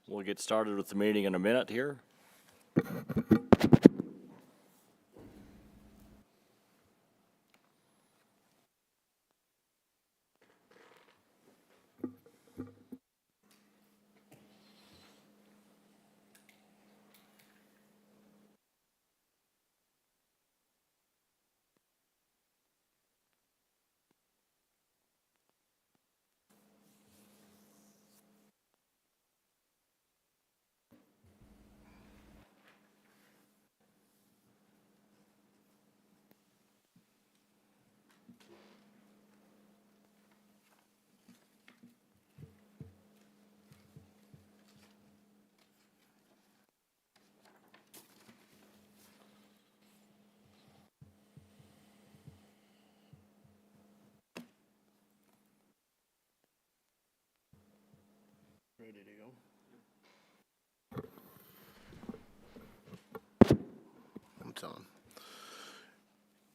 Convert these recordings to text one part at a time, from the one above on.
We'll get started with the meeting in a minute here. Ready to go? It's on.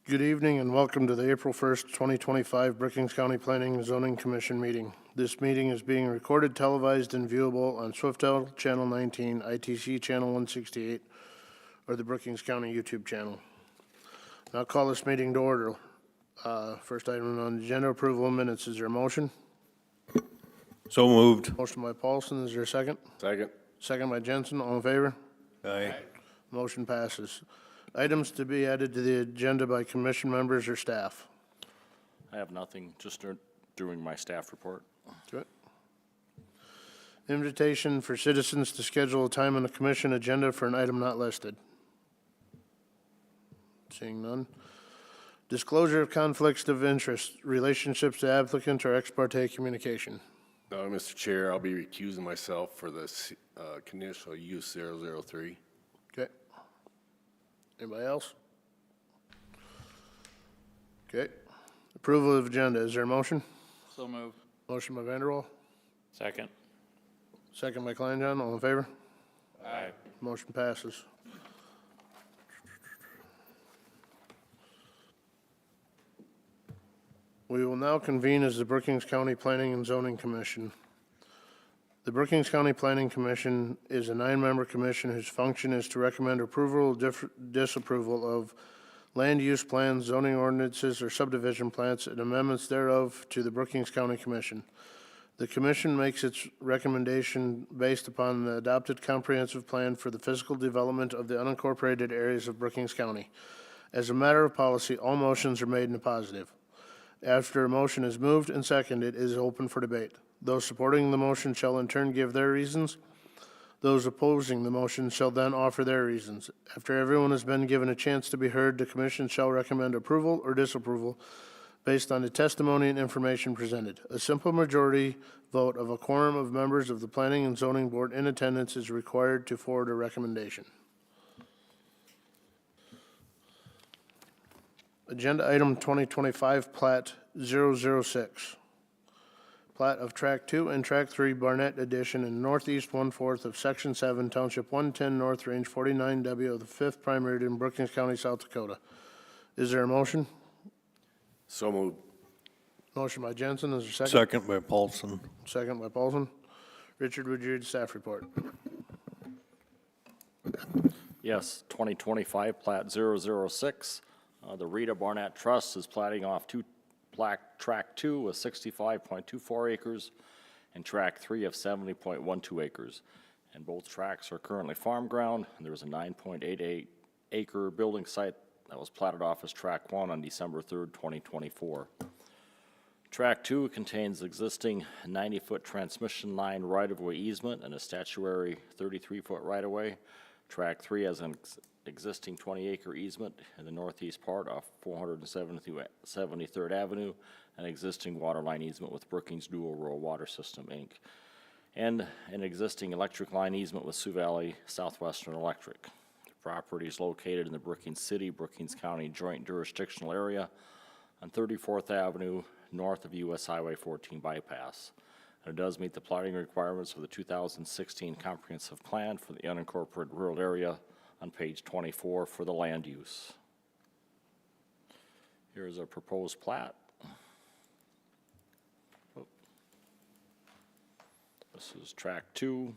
Good evening and welcome to the April 1st, 2025 Brookings County Planning and Zoning Commission meeting. This meeting is being recorded, televised, and viewable on Swiftel Channel 19, ITC Channel 168, or the Brookings County YouTube channel. Now call this meeting to order. First item on the agenda, approval of minutes. Is there a motion? So moved. Motion by Paulson. Is there a second? Second. Second by Jensen. All in favor? Aye. Motion passes. Items to be added to the agenda by commission members or staff. I have nothing, just doing my staff report. Good. Invitation for citizens to schedule a time on the commission agenda for an item not listed. Seeing none. Disclosure of conflicts of interest, relationships to applicant or ex parte communication. Mr. Chair, I'll be recusing myself for this conditional use 003. Okay. Anybody else? Okay. Approval of agenda. Is there a motion? So moved. Motion by Vanderwall. Second. Second by Kleinjohn. All in favor? Aye. Motion passes. We will now convene as the Brookings County Planning and Zoning Commission. The Brookings County Planning Commission is a 9-member commission whose function is to recommend approval or disapproval of land use plans, zoning ordinances, or subdivision plans and amendments thereof to the Brookings County Commission. The commission makes its recommendation based upon the adopted comprehensive plan for the physical development of the unincorporated areas of Brookings County. As a matter of policy, all motions are made in the positive. After a motion is moved and seconded, it is open for debate. Those supporting the motion shall in turn give their reasons. Those opposing the motion shall then offer their reasons. After everyone has been given a chance to be heard, the commission shall recommend approval or disapproval based on the testimony and information presented. A simple majority vote of a quorum of members of the Planning and Zoning Board in attendance is required to forward a recommendation. Agenda item 2025 Plat 006. Plat of Track 2 and Track 3 Barnett Addition in northeast 1/4 of Section 7, Township 110, North Range 49W of the 5th Primary in Brookings County, South Dakota. Is there a motion? So moved. Motion by Jensen. Is there a second? Second by Paulson. Second by Paulson. Richard, would you read the staff report? Yes, 2025 Plat 006. The Rita Barnett Trust is platting off Track 2 with 65.24 acres and Track 3 of 70.12 acres. And both tracks are currently farm ground, and there was a 9.88 acre building site that was platted off as Track 1 on December 3rd, 2024. Track 2 contains existing 90-foot transmission line right-of-way easement and a statutory 33-foot right-of-way. Track 3 has an existing 20-acre easement in the northeast part of 473rd Avenue, an existing water line easement with Brookings Dual Rural Water System, Inc., and an existing electric line easement with Sioux Valley Southwestern Electric. The property is located in the Brookings City, Brookings County joint jurisdictional area on 34th Avenue, north of U.S. Highway 14 bypass. And it does meet the plotting requirements of the 2016 comprehensive plan for the unincorporated rural area on page 24 for the land use. Here is a proposed plat. This is Track 2.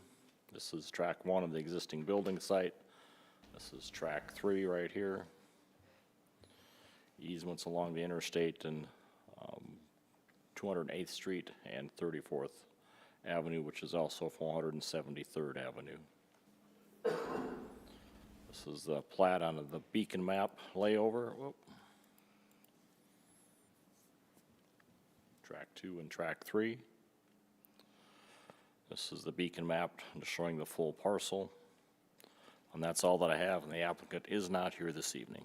This is track 1 of the existing building site. This is track 3 right here. Easements along the interstate and 208th Street and 34th Avenue, which is also 473rd Avenue. This is the plat on the beacon map layover. Whoop. Track 2 and track 3. This is the beacon map showing the full parcel. And that's all that I have, and the applicant is not here this evening.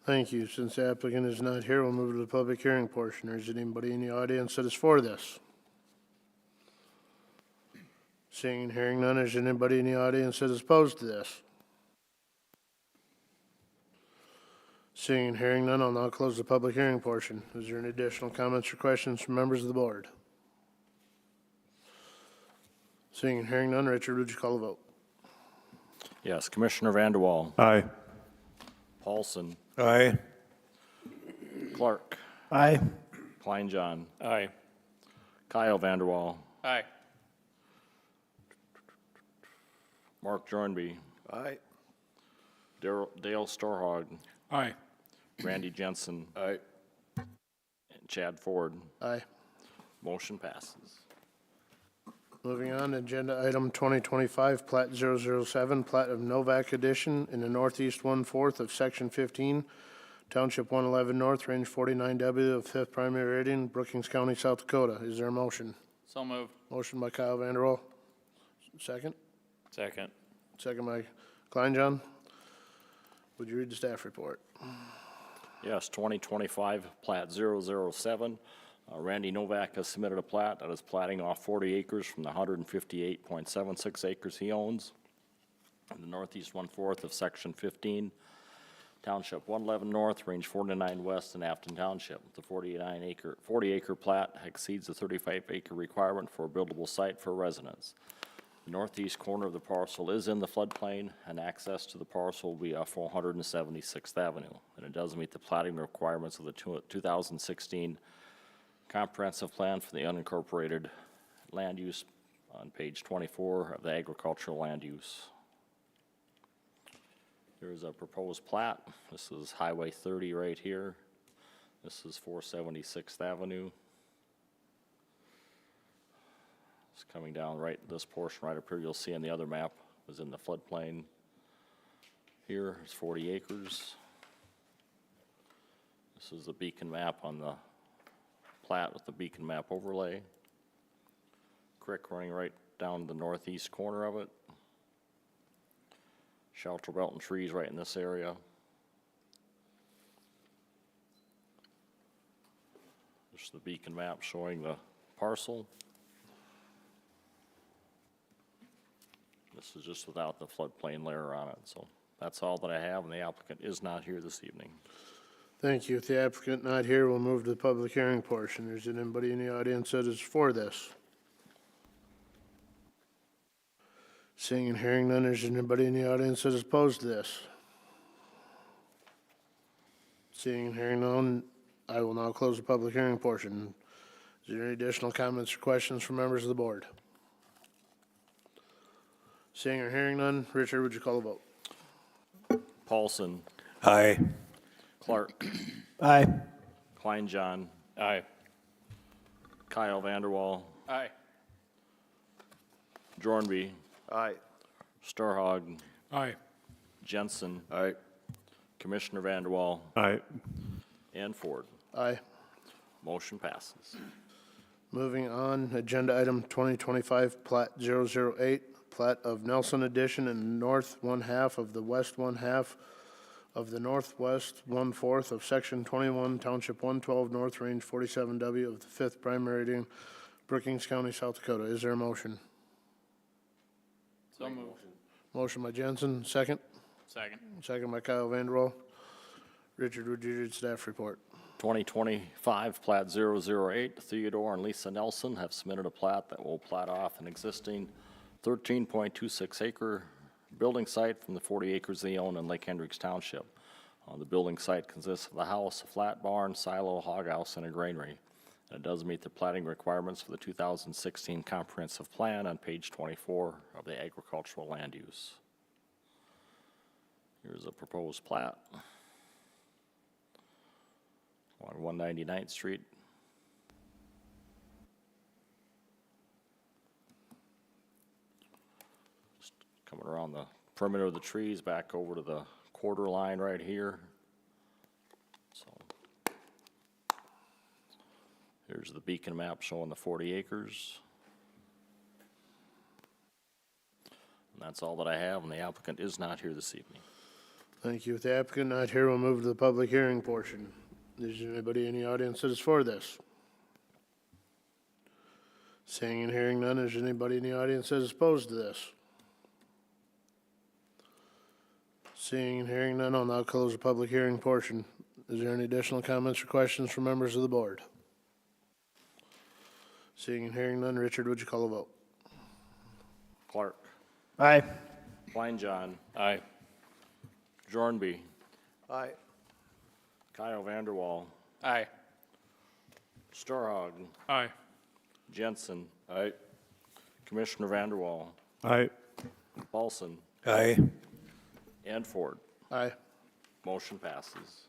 Thank you. Since the applicant is not here, we'll move to the public hearing portion. Is there anybody in the audience that is for this? Seeing and hearing none, is there anybody in the audience that is opposed to this? Seeing and hearing none, I'll now close the public hearing portion. Is there any additional comments or questions from members of the board? Seeing and hearing none, Richard, would you call the vote? Yes, Commissioner Vanderwall, Aye. Paulson, Aye. Clark, Aye. Kleinjohn, Aye. Kyle Vanderwall, Aye. Mark Jornby, Aye. Dale Storhog, Aye. Randy Jensen, Aye. and Chad Ford. Aye. Motion passes. Moving on, agenda item 2025, Plat 007, Plat of Novak Edition in the northeast 1/4 of Section 15, Township 111 North, Range 49W of 5th Primary Meridian, Brookings County, South Dakota. Is there a motion? So moved. Motion by Kyle Vanderwall. Second? Second. Second by Kleinjohn. Would you read the staff report? Yes, 2025 Plat 007. Randy Novak has submitted a plat that is platting off 40 acres from the 158.76 acres he owns in the northeast 1/4 of Section 15, Township 111 North, Range 49 West, and Afton Township. The 40-acre plat exceeds the 35-acre requirement for a buildable site for residents. The northeast corner of the parcel is in the floodplain, and access to the parcel will be off 476th Avenue. And it does meet the platting requirements of the 2016 Comprehensive Plan for the unincorporated land use on page 24 of the agricultural land use. Here's a proposed plat. This is Highway 30 right here. This is 476th Avenue. It's coming down right, this portion right up here you'll see on the other map is in the floodplain. Here is 40 acres. This is the beacon map on the plat with the beacon map overlay. Creek running right down the northeast corner of it. Shelter belt and trees right in this area. This is the beacon map showing the parcel. This is just without the floodplain layer on it. So that's all that I have, and the applicant is not here this evening. Thank you. With the applicant not here, we'll move to the public hearing portion. Is there anybody in the audience that is for this? Seeing and hearing none, is there anybody in the audience that is opposed to this? Seeing and hearing none, I will now close the public hearing portion. Is there any additional comments or questions from members of the board? Seeing or hearing none, Richard, would you call the vote? Paulson, Aye. Clark, Aye. Kleinjohn, Aye. Kyle Vanderwall, Aye. Jornby, Aye. Storhog, Aye. Jensen, Aye. Commissioner Vanderwall, Aye. and Ford. Aye. Motion passes. Moving on, agenda item 2025, Plat 008, Plat of Nelson Edition in the north 1/2 of the west 1/2 of the northwest 1/4 of Section 21, Township 112 North, Range 47W of the 5th Primary Meridian, Brookings County, South Dakota. Is there a motion? So moved. Motion by Jensen, second. Second. Second by Kyle Vanderwall. Richard, would you read staff report? 2025 Plat 008, Theodore and Lisa Nelson have submitted a plat that will plat off an existing 13.26 acre building site from the 40 acres they own in Lake Hendricks Township. The building site consists of a house, a flat barn, silo, hog house, and a granary. It does meet the plating requirements for the 2016 comprehensive plan on page 24 of the agricultural land use. Here's a proposed plat on 199th Street. Just coming around the perimeter of the trees back over to the quarter line right here. So here's the beacon map showing the 40 acres. And that's all that I have, and the applicant is not here this evening. Thank you. With the applicant not here, we'll move to the public hearing portion. Is there anybody in the audience that is for this? Seeing and hearing none, is there anybody in the audience that is opposed to this? Seeing and hearing none, I'll now close the public hearing portion. Is there any additional comments or questions from members of the board? Seeing and hearing none, Richard, would you call a vote? Clark. Aye. Kleinjohn. Aye. Jornby. Aye. Kyle Vanderwall. Aye. Storhog. Aye. Jensen. Aye. Commissioner Vanderwall. Aye. Paulson. Aye. And Ford. Aye. Motion passes.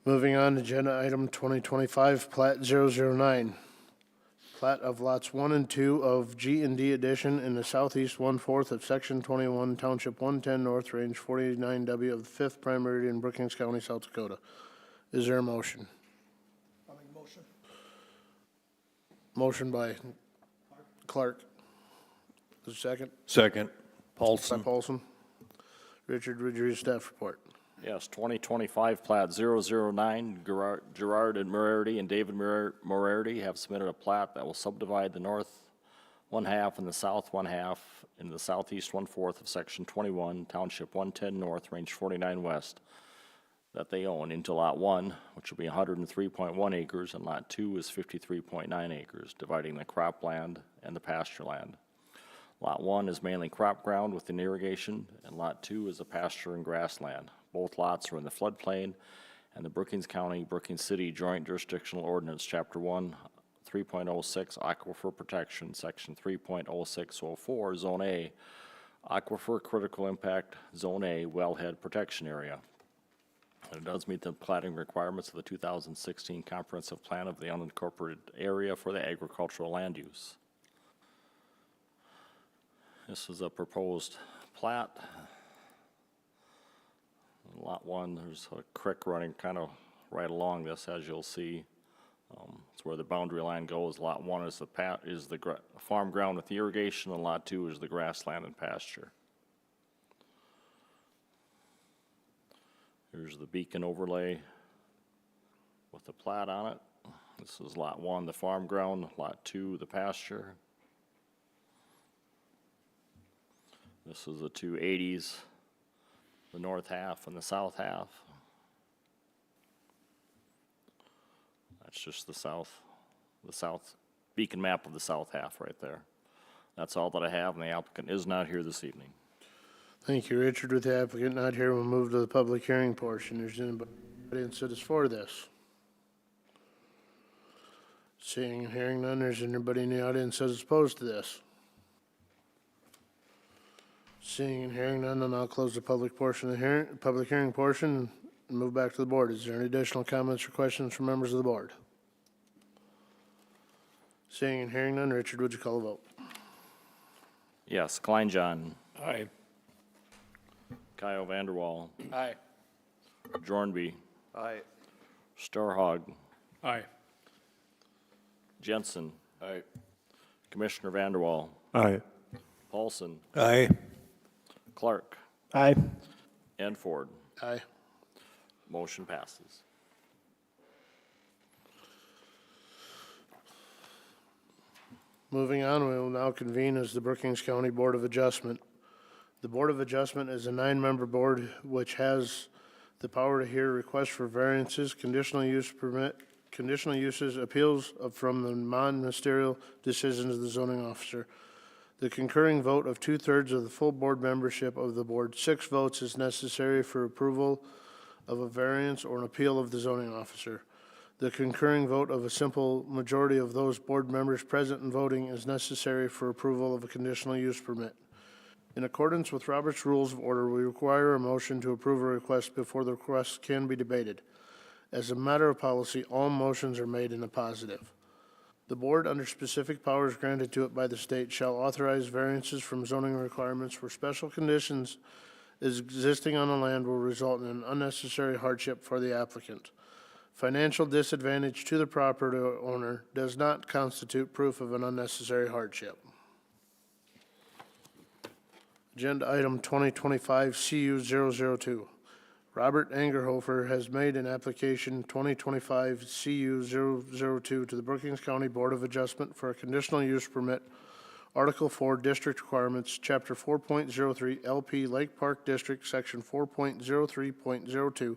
Moving on to agenda item 2025, Plat 009. Plat of lots 1 and 2 of G and D addition in the southeast 1/4 of Section 21, Township 110 North, Range 49W of the 5th Primary in Brookings County, South Dakota. Is there a motion? I'll make a motion. Motion by Clark. Is there a second? Second. By Paulson. Paulson. Richard, would you read staff report? Yes, 2025 Plat 009, Gerard and Moriarty and David Moriarty have submitted a plat that will subdivide the north 1/2 and the south 1/2 in the southeast 1/4 of Section 21, Township 110 North, Range 49 West, that they own into Lot 1, which will be 103.1 acres, and Lot 2 is 53.9 acres, dividing the cropland and the pasture land. Lot 1 is mainly crop ground with an irrigation, and Lot 2 is a pasture and grassland. Both lots are in the floodplain, and the Brookings County, Brookings City Joint Jurisdictional Ordinance, Chapter 1, 3.06, Aquifer Protection, Section 3.0604, Zone A, Aquifer Critical Impact, Zone A, Wellhead Protection Area. And it does meet the plating requirements of the 2016 Comprehensive Plan of the Unincorporated Area for the Agricultural Land Use. This is a proposed plat. Lot 1, there's a creek running kind of right along this, as you'll see. It's where the boundary line goes. Lot 1 is the farm ground with the irrigation, and Lot 2 is the grassland and pasture. Here's the beacon overlay with the plat on it. This is Lot 1, the farm ground, Lot 2, the pasture. This is the two 80s, the north half and the south half. That's just the south beacon map of the south half right there. That's all that I have, and the applicant is not here this evening. Thank you, Richard. With the applicant not here, we'll move to the public hearing portion. Is there anybody that is for this? Seeing and hearing none, is there anybody in the audience that is opposed to this? Seeing and hearing none, then I'll close the public hearing portion and move back to the board. Is there any additional comments or questions from members of the board? Seeing and hearing none, Richard, would you call a vote? Yes, Kleinjohn, Aye. Kyle Vanderwall, Aye. Jornby, Aye. Storhog, Aye. Jensen, Aye. Commissioner Vanderwall, Aye. Paulson, Aye. Clark, Aye. and Ford. Aye. Motion passes. Moving on, we will now convene as the Brookings County Board of Adjustment. The Board of Adjustment is a 9-member board which has the power to hear requests for variances, conditional use permit, conditional uses, appeals from the non-ministerial decisions of the zoning officer. The concurring vote of 2/3 of the full board membership of the board. 6 votes is necessary for approval of a variance or an appeal of the zoning officer. The concurring vote of a simple majority of those board members present and voting is necessary for approval of a conditional use permit. In accordance with Robert's Rules of Order, we require a motion to approve a request before the request can be debated. As a matter of policy, all motions are made in the positive. The board, under specific powers granted to it by the state, shall authorize variances from zoning requirements where special conditions existing on the land will result in an unnecessary hardship for the applicant. Financial disadvantage to the property owner does not constitute proof of an unnecessary hardship. Agenda item 2025 CU-002. Robert Angerhofer has made an application 2025 CU-002 to the Brookings County Board of Adjustment for a conditional use permit, Article 4, District Requirements, Chapter 4.03, LP Lake Park District, Section 4.03.02,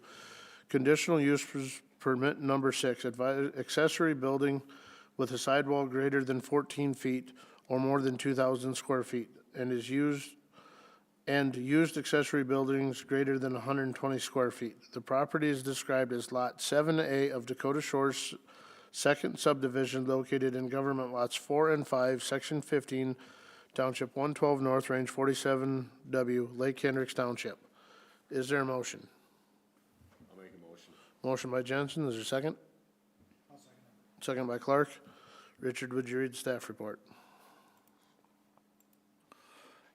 Conditional Use Permit Number 6, accessory building with a sidewall greater than 14 feet or more than 2,000 square feet, and used accessory buildings greater than 120 square feet. The property is described as Lot 7A of Dakota Shores Second Subdivision located in Government Lots 4 and 5, Section 15, Township 112 North, Range 47W, Lake Hendricks Township. Is there a motion? I'll make a motion. Motion by Jensen, is there a second? I'll second it. Second by Clark. Richard, would you read the staff report?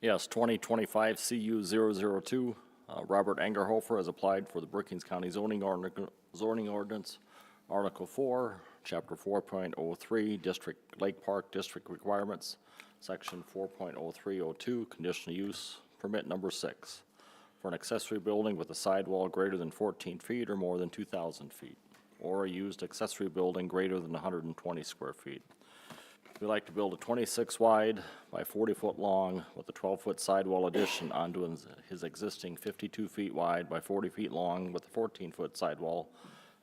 Yes, 2025 CU-002. Robert Angerhofer has applied for the Brookings County zoning ordinance, Article 4, Chapter 4.03, District Lake Park District Requirements, Section 4.0302, Conditional Use Permit Number 6, for an accessory building with a sidewall greater than 14 feet or more than 2,000 feet, or a used accessory building greater than 120 square feet. We'd like to build a 26 wide by 40 foot long with a 12-foot sidewall addition onto his existing 52 feet wide by 40 feet long with a 14-foot sidewall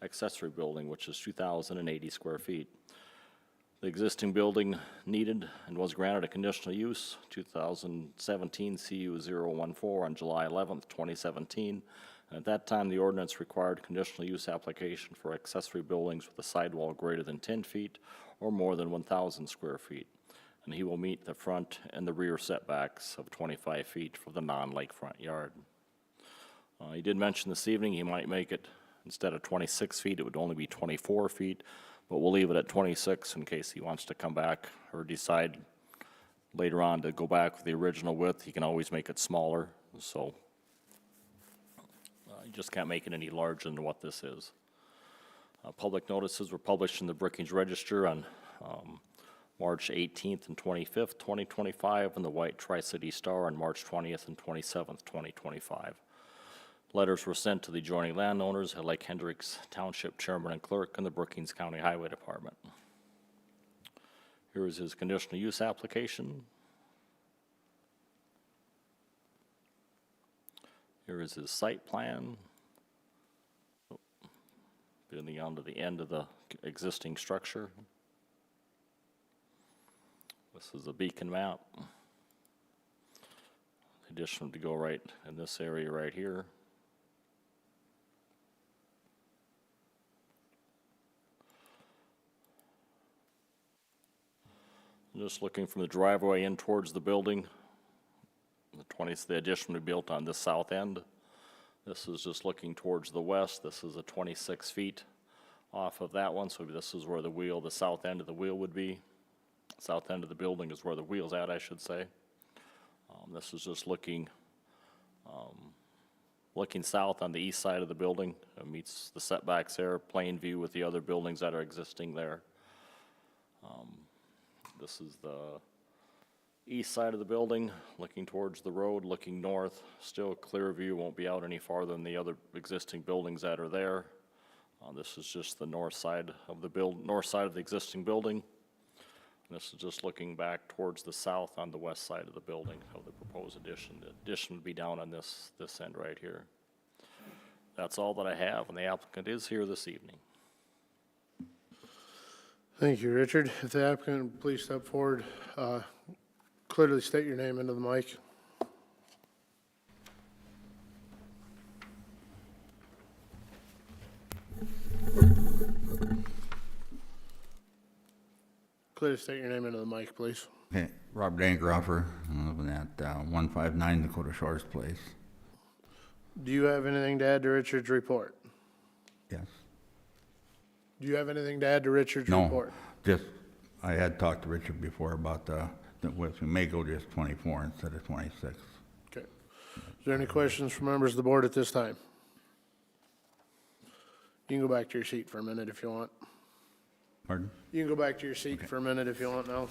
accessory building, which is 2,080 square feet. The existing building needed and was granted a conditional use, 2017 CU-014 on July 11th, 2017. And at that time, the ordinance required conditional use application for accessory buildings with a sidewall greater than 10 feet or more than 1,000 square feet. And he will meet the front and the rear setbacks of 25 feet for the non-lakefront yard. He did mention this evening he might make it, instead of 26 feet, it would only be 24 feet, but we'll leave it at 26 in case he wants to come back or decide later on to go back with the original width. He can always make it smaller, so you just can't make it any larger than what this is. Public notices were published in the Brookings Register on March 18th and 25th, 2025, and the White Tri-City Star on March 20th and 27th, 2025. Letters were sent to the adjoining landowners at Lake Hendricks Township Chairman and Clerk and the Brookings County Highway Department. Here is his conditional use application. Here is his site plan. Getting onto the end of the existing structure. This is a beacon map. The addition to go right in this area right here. Just looking from the driveway in towards the building. The addition will be built on this south end. This is just looking towards the west. This is a 26 feet off of that one, so this is where the south end of the wheel would be. South end of the building is where the wheel's at, I should say. This is just looking south on the east side of the building. It meets the setbacks there, plain view with the other buildings that are existing there. This is the east side of the building, looking towards the road, looking north. Still clear view, won't be out any farther than the other existing buildings that are there. This is just the north side of the existing building. And this is just looking back towards the south on the west side of the building of the proposed addition. The addition would be down on this end right here. That's all that I have, and the applicant is here this evening. Thank you, Richard. If the applicant would please step forward, clearly state your name into the mic. Please state your name into the mic, please. Okay, Robert Angeroffer, living at 159 Dakota Shores Place. Do you have anything to add to Richard's report? Yes. Do you have anything to add to Richard's No, report? just, I had talked to Richard before about that we may go just 24 instead of 26. Okay. Is there any questions from members of the board at this time? You can go back to your seat for a minute if you want. Pardon? You can go back to your seat for a minute if you want now.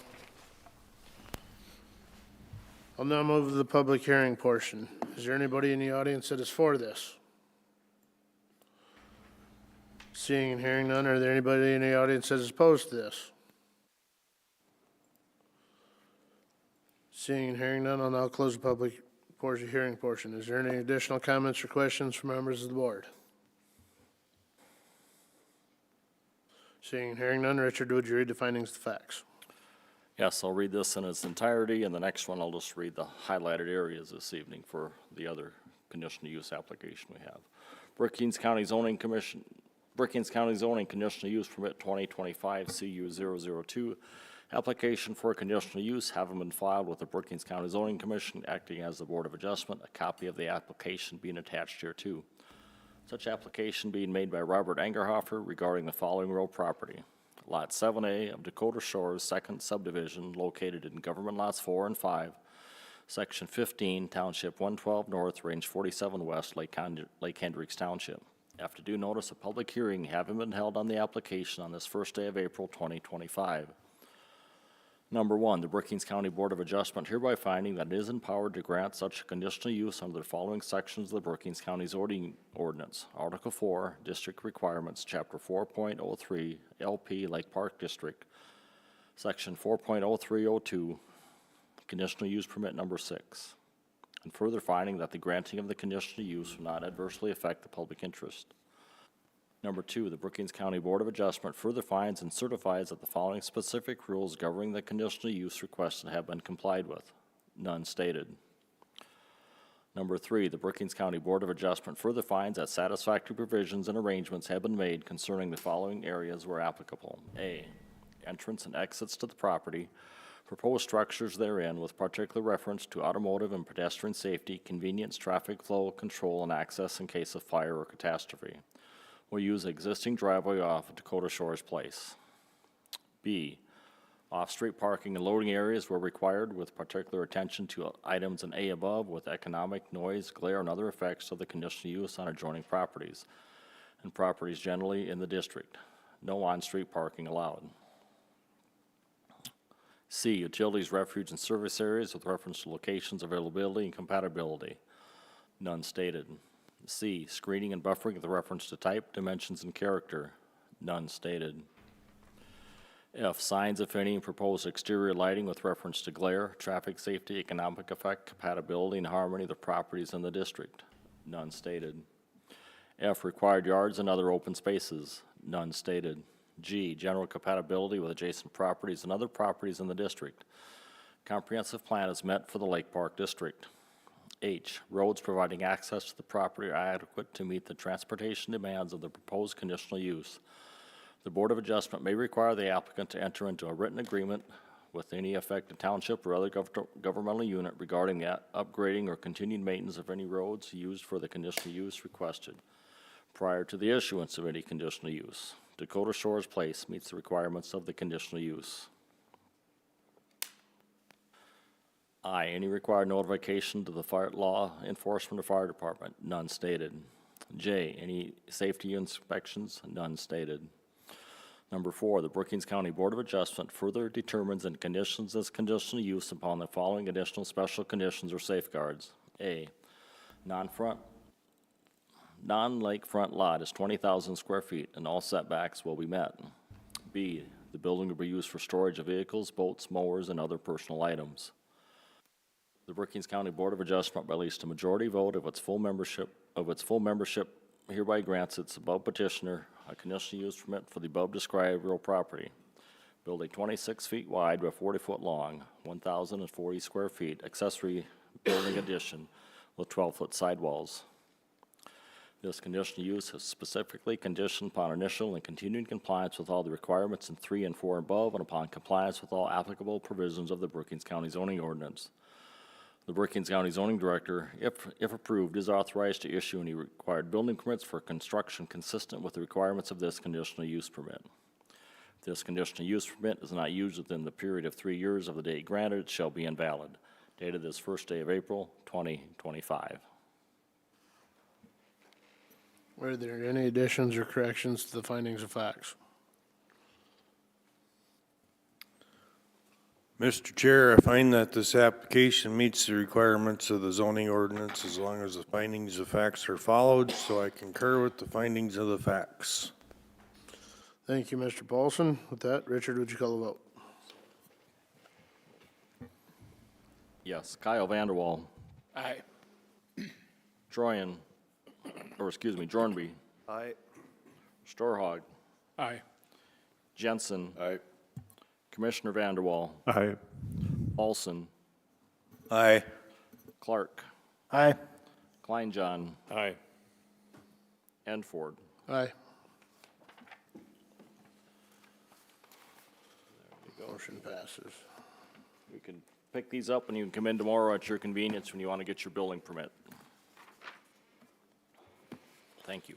I'll now move to the public hearing portion. Is there anybody in the audience that is for this? Seeing and hearing none, are there anybody in the audience that is opposed to this? Seeing and hearing none, I'll now close the public hearing portion. Is there any additional comments or questions from members of the board? Seeing and hearing none, Richard, would you read the findings of facts? Yes, I'll read this in its entirety, and the next one I'll just read the highlighted areas this evening for the other conditional use application we have. Brookings County Zoning Commission, Brookings County Zoning Conditional Use Permit 2025 CU 002. Application for conditional use having been filed with the Brookings County Zoning Commission, acting as the Board of Adjustment, a copy of the application being attached here too. Such application being made by Robert Angerhofer regarding the following real property. Lot 7A of Dakota Shores, second subdivision, located in Government Lots 4 and 5, Section 15, Township 112 North, Range 47 West, Lake Hendricks Township. After due notice, a public hearing having been held on the application on this first day of April 2025. Number one, the Brookings County Board of Adjustment hereby finding that it is empowered to grant such conditional use under the following sections of the Brookings County zoning ordinance. Article 4, District Requirements, Chapter 4.03, LP Lake Park District, Section 4.0302, Conditional Use Permit Number 6. And further finding that the granting of the conditional use will not adversely affect the public interest. Number two, the Brookings County Board of Adjustment further finds and certifies that the following specific rules governing the conditional use requested have been complied with. None stated. Number three, the Brookings County Board of Adjustment further finds that satisfactory provisions and arrangements have been made concerning the following areas where applicable. A, entrance and exits to the property, proposed structures therein with particular reference to automotive and pedestrian safety, convenience, traffic flow, control, and access in case of fire or catastrophe. Will use existing driveway off of Dakota Shores Place. B, off-street parking and loading areas where required with particular attention to items in A above with economic, noise, glare, and other effects of the conditional use on adjoining properties and properties generally in the district. No on-street parking allowed. C, utilities, refuge, and service areas with reference to locations, availability, and compatibility. None stated. C, screening and buffering with reference to type, dimensions, and character. None stated. F, signs, if any, and proposed exterior lighting with reference to glare, traffic safety, economic effect, compatibility, and harmony of the properties in the district. None stated. F, required yards and other open spaces. None stated. G, general compatibility with adjacent properties and other properties in the district. Comprehensive plan is met for the Lake Park District. H, roads providing access to the property are adequate to meet the transportation demands of the proposed conditional use. The Board of Adjustment may require the applicant to enter into a written agreement with any affected township or other governmental unit regarding the upgrading or continued maintenance of any roads used for the conditional use requested prior to the issuance of any conditional use. Dakota Shores Place meets the requirements of the conditional use. I, any required notification to the fire law enforcement or fire department, none stated. J, any safety inspections, none stated. Number 4, the Brookings County Board of Adjustment further determines and conditions this conditional use upon the following additional special conditions or safeguards. A, non-lakefront lot is 20,000 square feet and all setbacks will be met. B, the building will be used for storage of vehicles, boats, mowers, and other personal items. The Brookings County Board of Adjustment, by at least a majority vote of its full membership, hereby grants its above petitioner a conditional use permit for the above described real property. Building 26 feet wide by 40 foot long, 1,040 square feet, accessory building addition with 12-foot sidewalls. This conditional use is specifically conditioned upon initial and continuing compliance with all the requirements in 3 and 4 above and upon compliance with all applicable provisions of the Brookings County zoning ordinance. The Brookings County zoning director, if approved, is authorized to issue any required building permits for construction consistent with the requirements of this conditional use permit. If this conditional use permit is not used within the period of 3 years of the date granted, it shall be invalid. Dated this first day of April, 2025. Are there any additions or corrections to the findings of facts? Mr. Chair, I find that this application meets the requirements of the zoning ordinance as long as the findings of facts are followed, so I concur with the findings of the facts. Thank you, Mr. Paulson. With that, Richard, would you call the vote? Yes. Kyle Vanderwall, Aye. Jornby. Aye. Storhog, Aye. Jensen, Aye. Commissioner Vanderwall, Aye. Paulson, Aye. Clark, Aye. Kleinjohn, Aye. and Ford. Aye. Motion passes. You can pick these up and you can come in tomorrow at your convenience when you want to get your building permit. Thank you.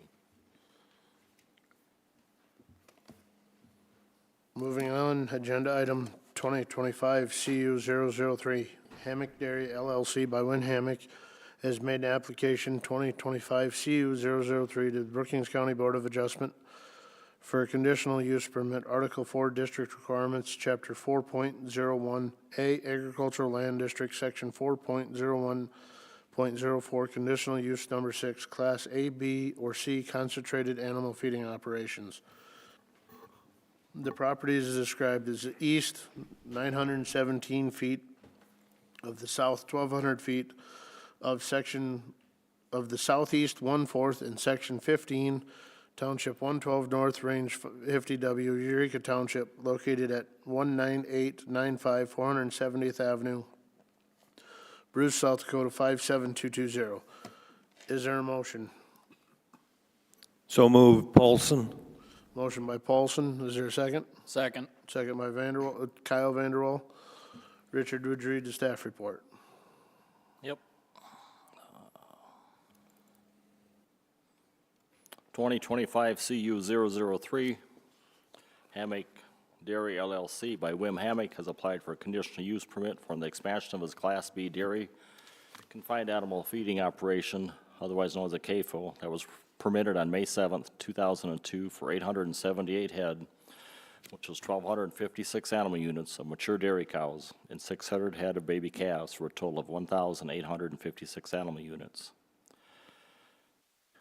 Moving on, agenda item 2025 CU 003, Hammock Dairy LLC by Win Hammock has made an application 2025 CU 003 to the Brookings County Board of Adjustment for a conditional use permit, Article 4 District Requirements, Chapter 4.01A Agricultural Land District, Section 4.01.04, Conditional Use Number 6, Class A, B, or C Concentrated Animal Feeding Operations. The property is described as the east 917 feet of the south 1,200 feet of section of the southeast 1/4 in section 15, Township 112 North, Range 50W, Eureka Township, located at 19895 470th Avenue, Bruce, South Dakota 57220. Is there a motion? So moved, Paulson. Motion by Paulson. Is there a second? Second. Second by Kyle Vanderwall. Richard, would you read the staff report? Yep. 2025 CU 003, Hammock Dairy LLC by Wim Hammock has applied for a conditional use permit for the expansion of his Class B dairy confined animal feeding operation, otherwise known as a CAFO, that was permitted on May 7th, 2002 for 878 head, which was 1,256 animal units of mature dairy cows and 600 head of baby calves for a total of 1,856 animal units.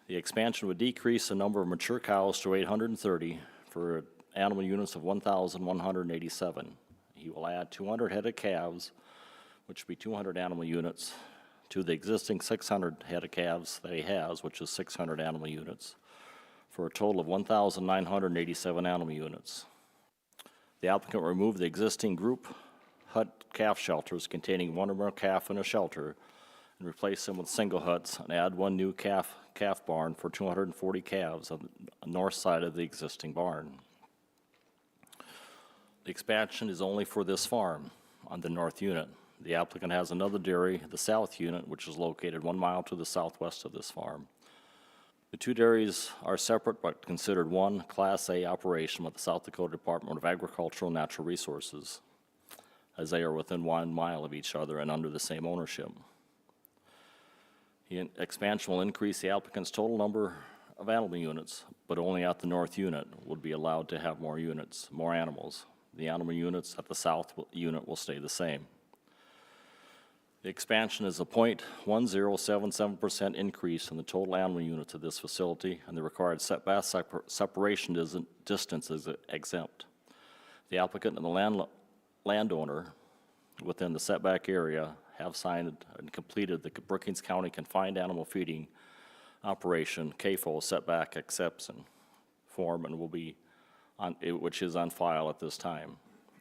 The expansion would decrease the number of mature cows to 830 for animal units of 1,187. He will add 200 head of calves, which would be 200 animal units, to the existing 600 head of calves that he has, which is 600 animal units, for a total of 1,987 animal units. The applicant will remove the existing group hut calf shelters containing one or more calf in a shelter and replace them with single huts and add one new calf barn for 240 calves on the north side of the existing barn. The expansion is only for this farm on the north unit. The applicant has another dairy, the south unit, which is located 1 mile to the southwest of this farm. The two dairies are separate but considered one Class A operation with the South Dakota Department of Agricultural and Natural Resources, as they are within 1 mile of each other and under the same ownership. The expansion will increase the applicant's total number of animal units, but only at the north unit would be allowed to have more units, more animals. The animal units at the south unit will stay the same. The expansion is a 0.1077% increase in the total animal units of this facility, and the required setback separation distance is exempt. The applicant and the landowner within the setback area have signed and completed the Brookings County Confined Animal Feeding Operation CAFO setback exception form, and will be which is on file at this time.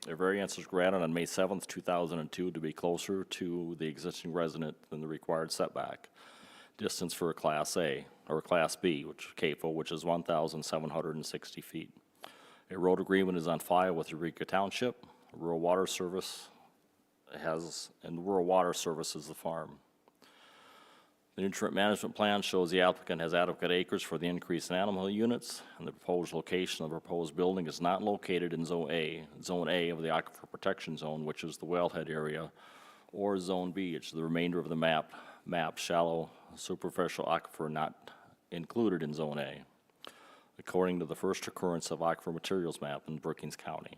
A variance was granted on May 7th, 2002 to be closer to the existing resident than the required setback. Distance for a Class A, or Class B, which CAFO, which is 1,760 feet. A road agreement is on file with Eureka Township. Rural Water Service and Rural Water Service is the farm. The nutrient management plan shows the applicant has adequate acres for the increase in animal units, and the proposed location of the proposed building is not located in Zone A of the Aquifer Protection Zone, which is the wellhead area, or Zone B, which is the remainder of the map, shallow superficial aquifer not included in Zone A, according to the first occurrence of aquifer materials map in Brookings County.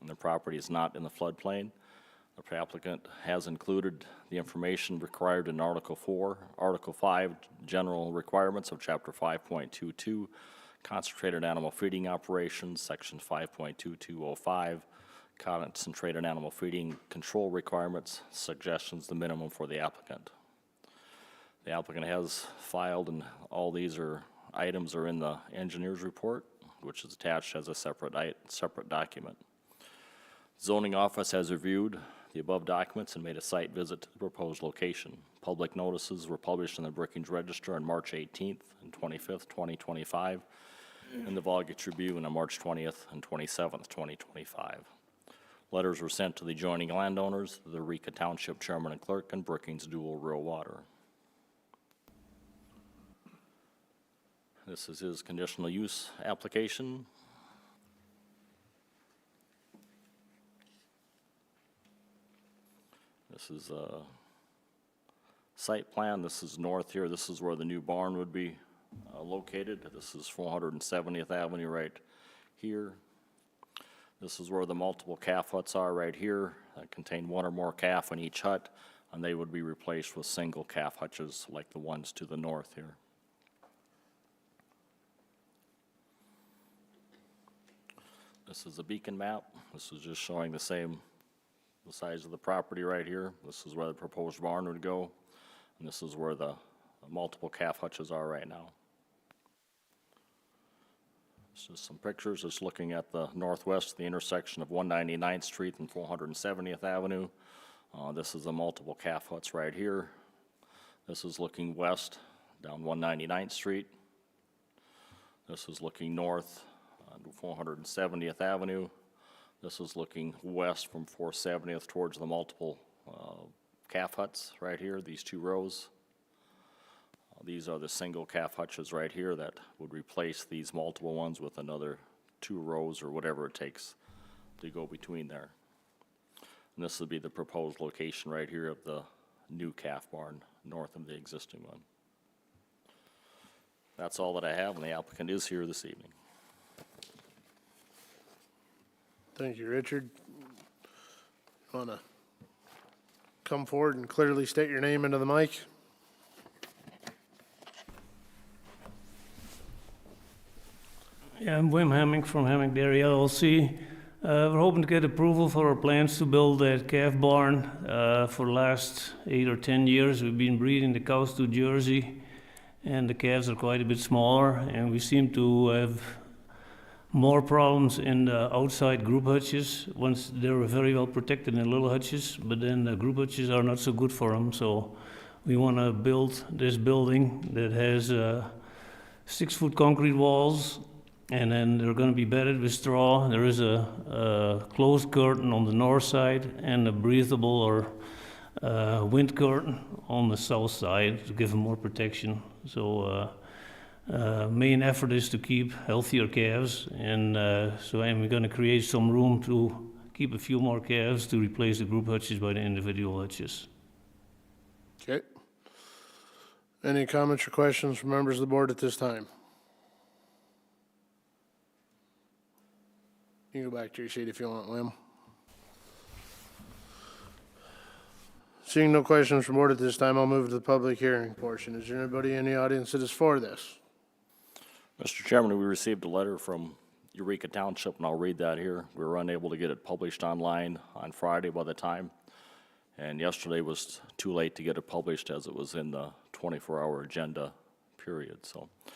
And the property is not in the floodplain. The applicant has included the information required in Article 5, General Requirements of Chapter 5.22, Concentrated Animal Feeding Operations, Section 5.2205, Concentrated Animal Feeding Control Requirements, suggestions the minimum for the applicant. The applicant has filed, and all these items are in the engineer's report, which is attached as a separate document. Zoning office has reviewed the above documents and made a site visit to the proposed location. Public notices were published in the Brookings Register on March 18th and 25th, 2025, and the Volga Tribune on March 20th and 27th, 2025. Letters were sent to the adjoining landowners, the Eureka Township Chairman and Clerk, and Brookings Dual Rural Water. This is his conditional use application. This is a site plan. This is north here. This is where the new barn would be located. This is 470th Avenue right here. This is where the multiple calf huts are right here that contain one or more calf in each hut, and they would be replaced with single calf hutches like the ones to the north here. This is a beacon map. This is just showing the size of the property right here. This is where the proposed barn would go, and this is where the multiple calf hutches are right now. It's just some pictures, just looking at the northwest, the intersection of 199th Street and 470th Avenue. This is the multiple calf huts right here. This is looking west down 199th Street. This is looking north on 470th Avenue. This is looking west from 470th towards the multiple calf huts right here, these two rows. These are the single calf hutches right here that would replace these multiple ones with another 2 rows or whatever it takes to go between there. And this would be the proposed location right here of the new calf barn north of the existing one. That's all that I have, and the applicant is here this evening. Thank you, Richard. Want to come forward and clearly state your name into the mic? Yeah, I'm Wim Hemming from Hemming Dairy LLC. We're hoping to get approval for our plans to build that calf barn. For the last 8 or 10 years, we've been breeding the cows to Jersey, and the calves are quite a bit smaller, and we seem to have more problems in the outside group hutches. Once they're very well protected in little hutches, but then the group hutches are not so good for them. So we want to build this building that has 6-foot concrete walls, and then they're going to be bedded with straw. There is a closed curtain on the north side and a breathable or wind curtain on the south side to give them more protection. So main effort is to keep healthier calves, and we're going to create some room to keep a few more calves to replace the group hutches by the individual hutches. Okay. Any comments or questions from members of the board at this time? You can go back to your seat if you want, Wim. Seeing no questions from board at this time, I'll move to the public hearing portion. Is there anybody in the audience that is for this? Mr. Chairman, we received a letter from Eureka Township, and I'll read that here. We were unable to get it published online on Friday by the time, and yesterday was too late to get it published as it was in the 24-hour agenda period. So it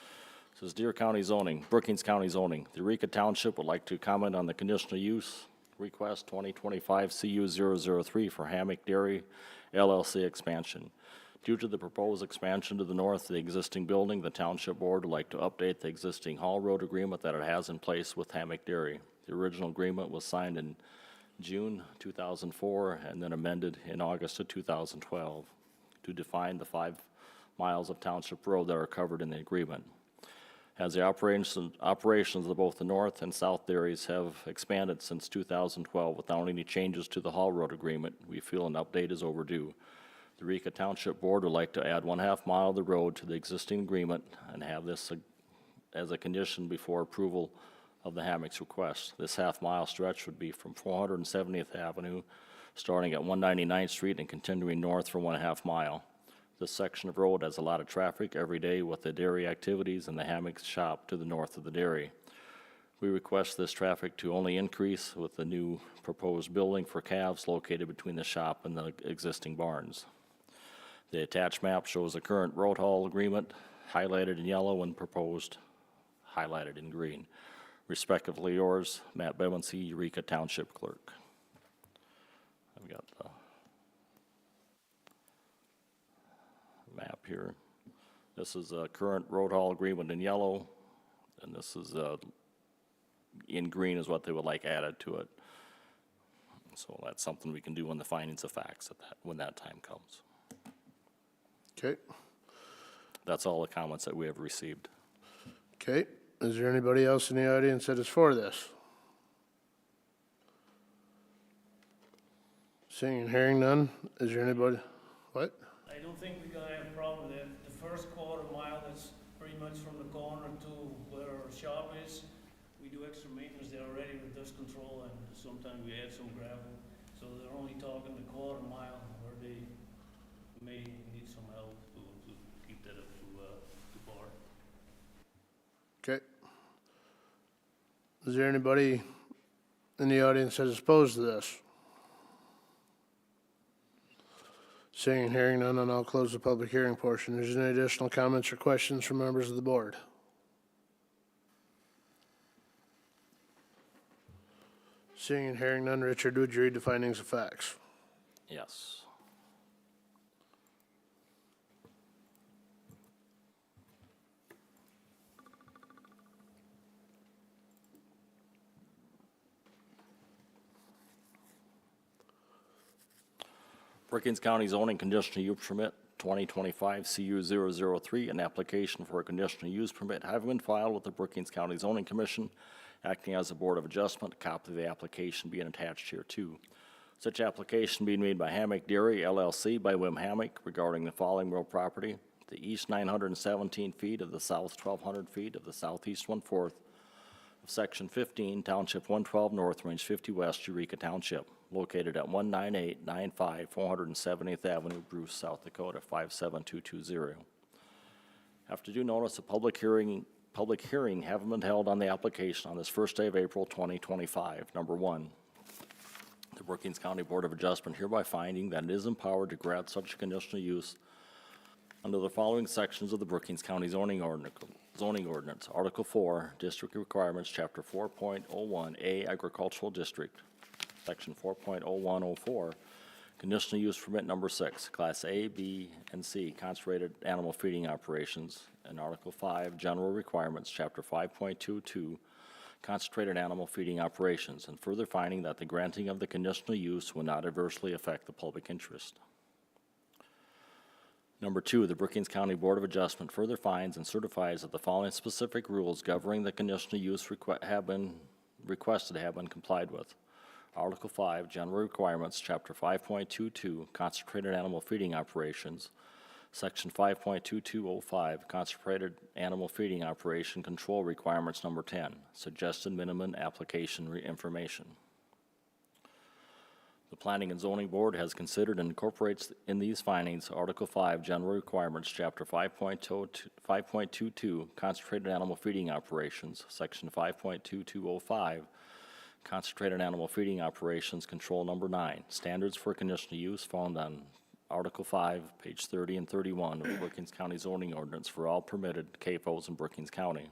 says, Dear County Zoning, Brookings County Zoning, the Eureka Township would like to comment on the conditional use request 2025 CU 003 for Hammock Dairy LLC expansion Due to the proposed expansion to the north of the existing building, the Township Board would like to update the existing Hall Road agreement that it has in place with Hammock Dairy. The original agreement was signed in June 2004 and then amended in August of 2012 to define the 5 miles of Township Road that are covered in the agreement. As the operations of both the north and south dairies have expanded since 2012 without any changes to the Hall Road agreement, we feel an update is overdue. The Eureka Township Board would like to add 1/2 mile of the road to the existing agreement and have this as a condition before approval of the Hammock's request. This 1/2 mile stretch would be from 470th Avenue, starting at 199th Street and continuing north for 1/2 mile. This section of road has a lot of traffic every day with the dairy activities and the Hammock shop to the north of the dairy. We request this traffic to only increase with the new proposed building for calves located between the shop and the existing barns. The attached map shows the current road haul agreement highlighted in yellow and proposed highlighted in green. Respectively yours, Matt Bevency, Eureka Township Clerk. I've got the map here. This is a current road haul agreement in yellow, and this is in green is what they would like added to it. So that's something we can do in the findings of facts when that time comes. Okay. That's all the comments that we have received. Okay. Is there anybody else in the audience that is for this? Seeing and hearing none, is there anybody? What? I don't think we're gonna have a problem with that. The first 1/4 mile, that's pretty much from the corner to where our shop is. We do extra maintenance there already with dust control, and sometimes we add some gravel. So they're only talking the 1/4 mile where they may need some help to keep that up to par. Okay. Is there anybody in the audience that is opposed to this? Seeing and hearing none, and I'll close the public hearing portion. Is there any additional comments or questions from members of the board? Seeing and hearing none, Richard, would you read the findings of facts? Yes. Brookings County Zoning Conditional Use Permit 2025 CU 003, an application for a conditional use permit having been filed with the Brookings County Zoning Commission, acting as a Board of Adjustment, a copy of the application being attached here too. Such application being made by Hammock Dairy LLC by Wim Hammock regarding the following real property: the east 917 feet of the south 1,200 feet of the southeast 1/4 of Section 15, Township 112 North, Range 50 West, Eureka Township, located at 19895 470th Avenue, Bruce, South Dakota, 57220. After due notice, a public hearing having been held on the application on this first day of April 2025. Number one, the Brookings County Board of Adjustment hereby finding that it is empowered to grant such a conditional use under the following sections of the Brookings County zoning ordinance. Article 4, District Requirements, Chapter 4.01A, Agricultural District, Section 4.0104, Conditional Use Permit Number 6, Class A, B, and C, Concentrated Animal Feeding Operations, and Article 5, General Requirements, Chapter 5.22, Concentrated Animal Feeding Operations, and further finding that the granting of the conditional use will not adversely affect the public interest. Number 2, the Brookings County Board of Adjustment further finds and certifies that the following specific rules governing the conditional use requested have been complied with. Article 5, General Requirements, Chapter 5.22, Concentrated Animal Feeding Operations, Section 5.2205, Concentrated Animal Feeding Operation Control Requirements Number 10, Suggested Minimum Application Information. The Planning and Zoning Board has considered and incorporates in these findings Article 5, General Requirements, Chapter 5.22, Concentrated Animal Feeding Operations, Section 5.2205, Concentrated Animal Feeding Operations Control Number 9, Standards for Conditional Use, found on Article 5, page 30 and 31 of Brookings County zoning ordinance for all permitted CAFOs in Brookings County.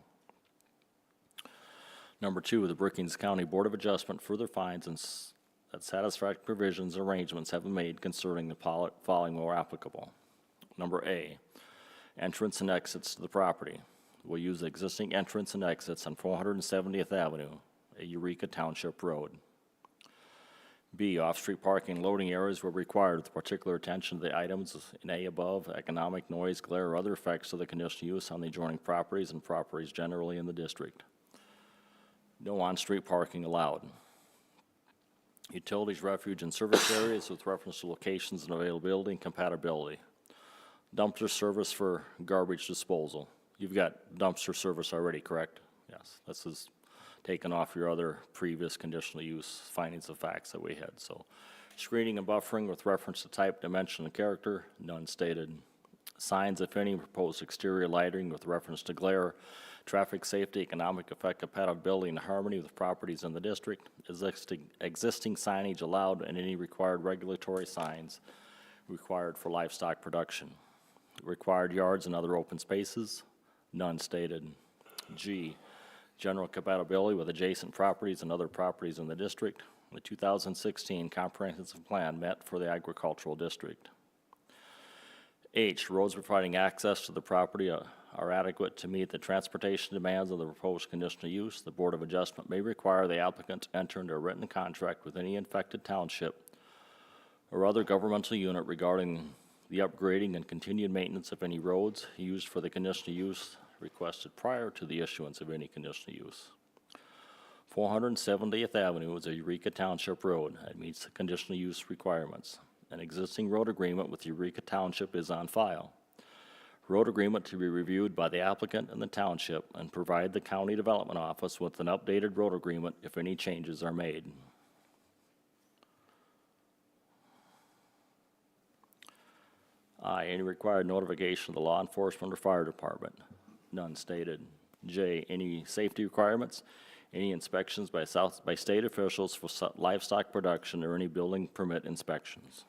Number 2, the Brookings County Board of Adjustment further finds that satisfactory provisions and arrangements have been made concerning the following where applicable. Number A, entrance and exits to the property. We'll use the existing entrance and exits on 470th Avenue, a Eureka Township road. B, off-street parking and loading areas were required with particular attention to the items in A above, economic noise, glare, or other effects of the conditional use on the adjoining properties and properties generally in the district. No on-street parking allowed. Utilities, refuge, and service areas with reference to locations and availability and compatibility. Dumpster service for garbage disposal. You've got dumpster service already, correct? Yes, this is taken off your other previous conditional use findings of facts that we had. So screening and buffering with reference to type, dimension, and character, none stated. Signs, if any, proposed exterior lighting with reference to glare, traffic safety, economic effect, compatibility, and harmony with properties in the district. Existing signage allowed and any required regulatory signs required for livestock production. Required yards and other open spaces, none stated. G, general compatibility with adjacent properties and other properties in the district. The 2016 comprehensive plan met for the agricultural district. H, roads providing access to the property are adequate to meet the transportation demands of the proposed conditional use. The Board of Adjustment may require the applicant to enter into a written contract with any infected township or other governmental unit regarding the upgrading and continued maintenance of any roads used for the conditional use requested prior to the issuance of any conditional use. 470th Avenue is a Eureka Township road. It meets the conditional use requirements. An existing road agreement with Eureka Township is on file. Road agreement to be reviewed by the applicant and the township and provide the County Development Office with an updated road agreement if any changes are made. I, any required notification of the law enforcement or fire department, none stated. J, any safety requirements, any inspections by state officials for livestock production or any building permit inspections.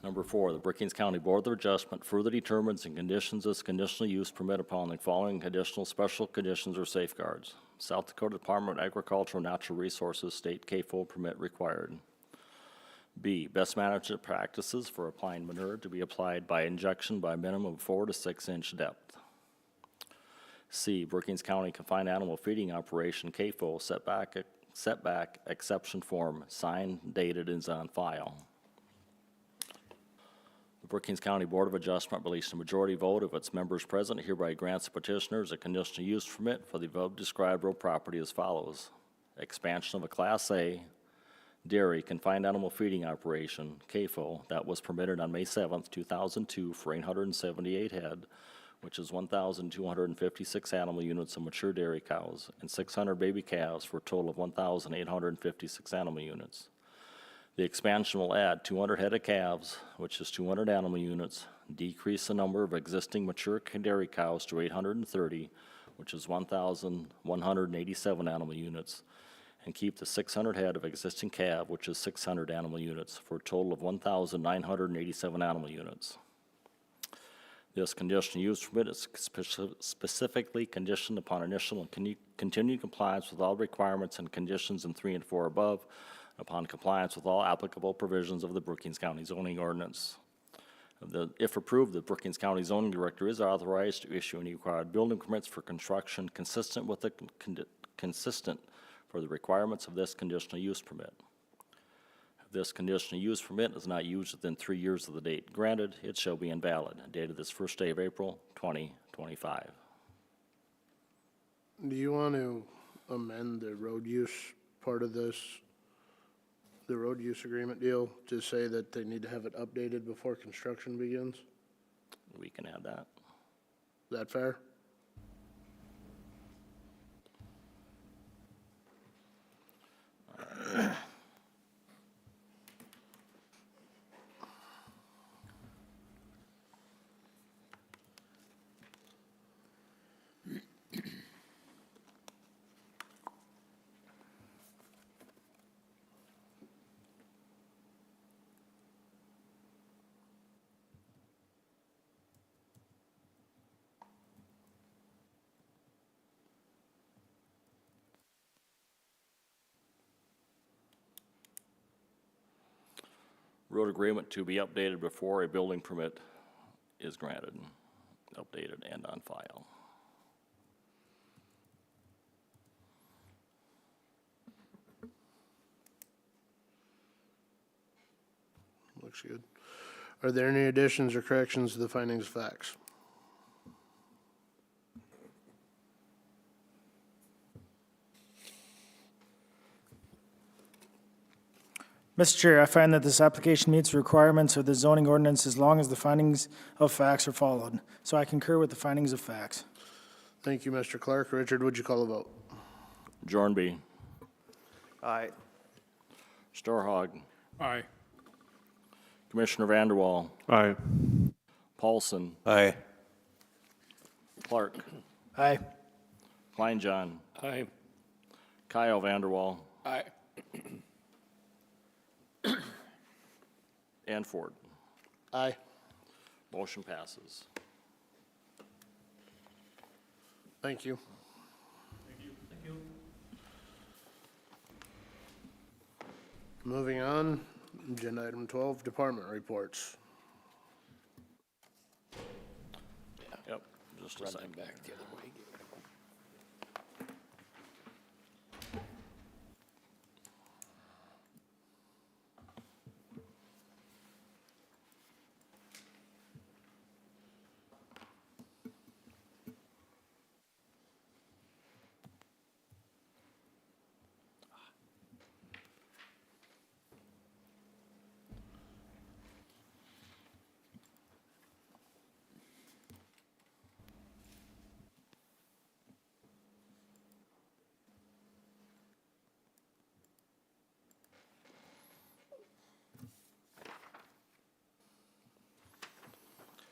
Number 4, the Brookings County Board of Adjustment further determines and conditions this conditional use permit upon the following conditional special conditions or safeguards. South Dakota Department of Agriculture and Natural Resources state CAFO permit required. B, best management practices for applying manure to be applied by injection by a minimum of 4 to 6 inch depth. C, Brookings County Confined Animal Feeding Operation CAFO setback exception form signed, dated, and is on file. The Brookings County Board of Adjustment released a majority vote of its members present hereby grants the petitioners a conditional use permit for the above described real property as follows. Expansion of a Class A dairy confined animal feeding operation, CAFO, that was permitted on May 7th, 2002 for 878 head, which is 1,256 animal units of mature dairy cows and 600 baby calves for a total of 1,856 animal units. The expansion will add 200 head of calves, which is 200 animal units, decrease the number of existing mature dairy cows to 830, which is 1,187 animal units, and keep the 600 head of existing calf, which is 600 animal units, for a total of 1,987 animal units. This conditional use permit is specifically conditioned upon initial and continued compliance with all requirements and conditions in 3 and 4 above, upon compliance with all applicable provisions of the Brookings County zoning ordinance. If approved, the Brookings County zoning director is authorized to issue any required building permits for construction consistent with the consistent for the requirements of this conditional use permit. If this conditional use permit is not used within 3 years of the date granted, it shall be invalid, dated this first day of April 2025. Do you want to amend the road use part of this, the road use agreement deal, to say that they need to have it updated before construction begins? We can add that. Is that fair? road agreement to be updated before a building permit is granted, updated and on file. Looks good. Are there any additions or corrections to the findings of facts? Mr. Chair, I find that this application meets the requirements of the zoning ordinance as long as the findings of facts are followed. So I concur with the findings of facts. Thank you, Mr. Clark. Richard, would you call the vote? Jornby. Aye. Storhog. Aye. Commissioner Vanderwall. Aye. Paulson. Aye. Clark. Aye. Kleinjohn. Aye. Kyle Vanderwall. Aye. And Ford. Aye. Motion passes. Thank you. Moving on, agenda item 12, department reports. Yep, just a second.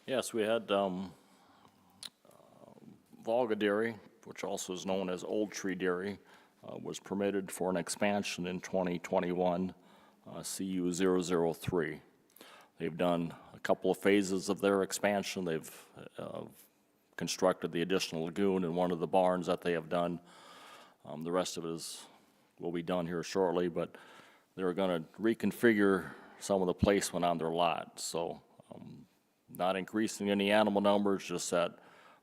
Yes, we had Volga Dairy, which also is known as Old Tree Dairy, was permitted for an expansion in 2021, CU 003. They've done a couple of phases of their expansion. They've constructed the additional lagoon in one of the barns that they have done. The rest of it will be done here shortly, but they're going to reconfigure some of the placement on their lot. So not increasing any animal numbers, just that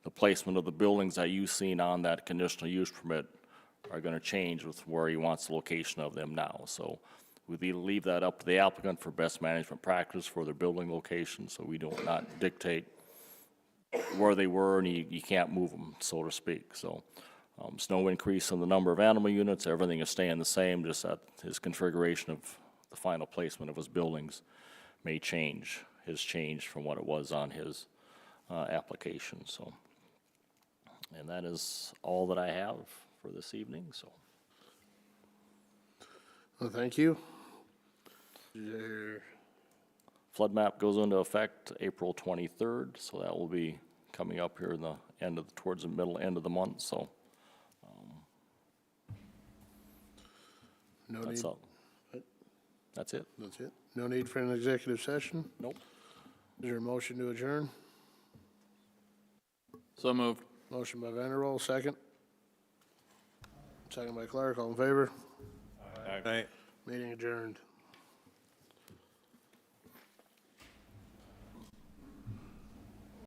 the placement of the buildings that you've seen on that conditional use permit are going to change with where he wants the location of them now. So we leave that up to the applicant for best management practice for their building location, so we do not dictate where they were, and you can't move them, so to speak. So there's no increase in the number of animal units. Everything is staying the same, just that his configuration of the final placement of his buildings may change, has changed from what it was on his application. So, and that is all that I have for this evening, so. Well, thank you. Is there- Flood map goes into effect April 23rd, so that will be coming up here in the end of, towards the middle end of the month, so No that's need, all. That's it. that's it. No need for an executive session. Nope. Is there a motion to adjourn? So moved. Motion by Vanderwall, second. Second by Clark, all in favor? Aye. Meeting adjourned.